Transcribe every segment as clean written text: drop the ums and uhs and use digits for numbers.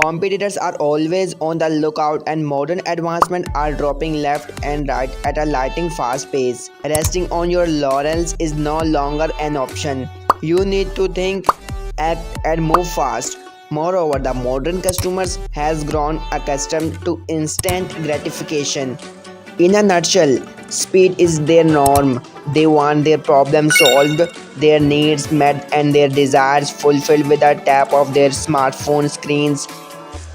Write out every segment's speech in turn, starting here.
Competitors are always on the lookout, and modern advancements are dropping left and right at a lightning fast pace. Resting on your laurels is no longer an option. You need to think, act, and move fast. Moreover, the modern customers has grown accustomed to instant gratification. In a nutshell, speed is their norm. They want their problems solved, their needs met, and their desires fulfilled with a tap of their smartphone screens.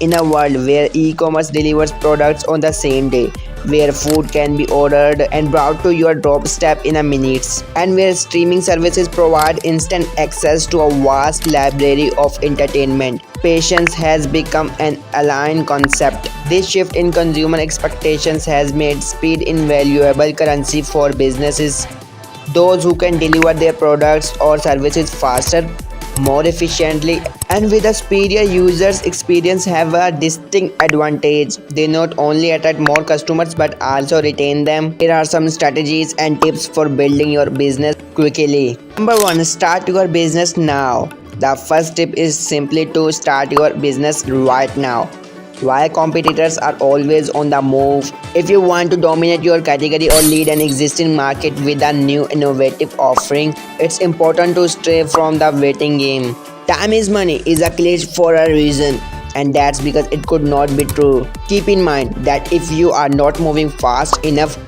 In a world where e-commerce delivers products on the same day, where food can be ordered and brought to your doorstep in a minutes, and where streaming services provide instant access to a vast library of entertainment, patience has become an aligned concept. This shift in consumer expectations has made speed invaluable currency for businesses. Those who can deliver their products or services faster, more efficiently, and with a superior user's experience have a distinct advantage. They not only attract more customers but also retain them. Here are some strategies and tips for building your business quickly. Number 1. Start your business now. The first tip is simply to start your business right now. While competitors are always on the move, if you want to dominate your category or lead an existing market with a new innovative offering, it's important to stray from the waiting game. Time is money is a cliche for a reason, and that's because it could not be true. Keep in mind that if you are not moving fast enough,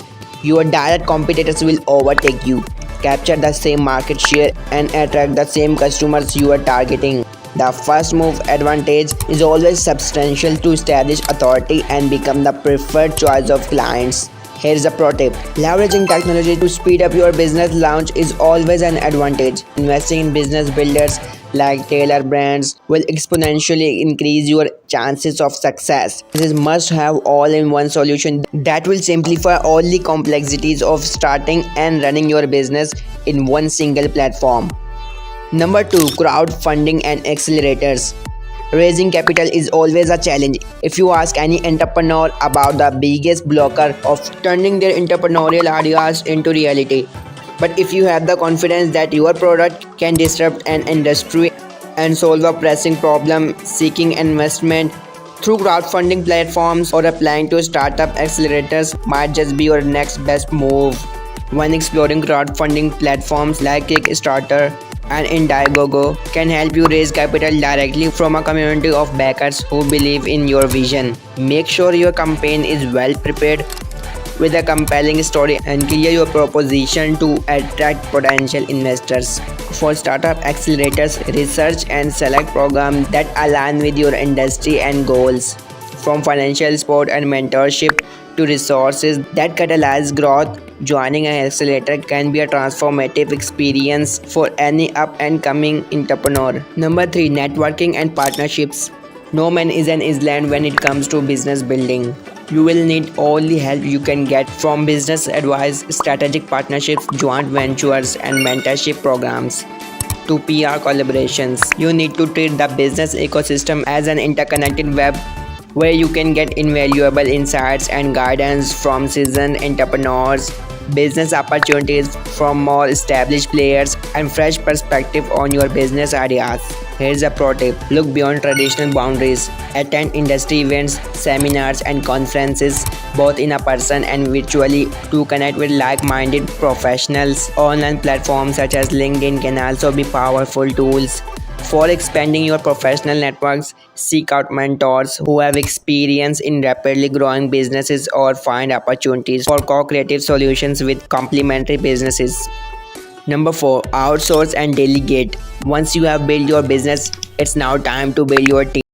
your direct competitors will overtake you, capture the same market share, and attract the same customers you are targeting. The first move advantage is always substantial to establish authority and become the preferred choice of clients. Here's a pro tip. Leveraging technology to speed up your business launch is always an advantage. Investing in business builders like Tailor Brands will exponentially increase your chances of success. This is must-have all-in-one solution that will simplify all the complexities of starting and running your business in one single platform. Number 2. Crowdfunding and accelerators. Raising capital is always a challenge. If you ask any entrepreneur about the biggest blocker of turning their entrepreneurial ideas into reality. But if you have the confidence that your product can disrupt an industry and solve a pressing problem, seeking investment through crowdfunding platforms or applying to startup accelerators might just be your next best move. When exploring crowdfunding platforms like Kickstarter and Indiegogo can help you raise capital directly from a community of backers who believe in your vision. Make sure your campaign is well prepared with a compelling story and clear your proposition to attract potential investors. For startup accelerators, research and select programs that align with your industry and goals. From financial support and mentorship to resources that catalyze growth, joining an accelerator can be a transformative experience for any up-and-coming entrepreneur. Number 3. Networking and partnerships. No man is an island when it comes to business building. You will need all the help you can get from business advice, strategic partnerships, joint ventures, and mentorship programs to PR collaborations. You need to treat the business ecosystem as an interconnected web where you can get invaluable insights and guidance from seasoned entrepreneurs, business opportunities from more established players, and fresh perspective on your business ideas. Here's a pro tip. Look beyond traditional boundaries. Attend industry events, seminars, and conferences, both in a person and virtually, to connect with like-minded professionals. Online platforms such as LinkedIn can also be powerful tools for expanding your professional networks. Seek out mentors who have experience in rapidly growing businesses or find opportunities for co-creative solutions with complementary businesses. Number 4. Outsource and delegate. Once you have built your business, it's now time to build your team.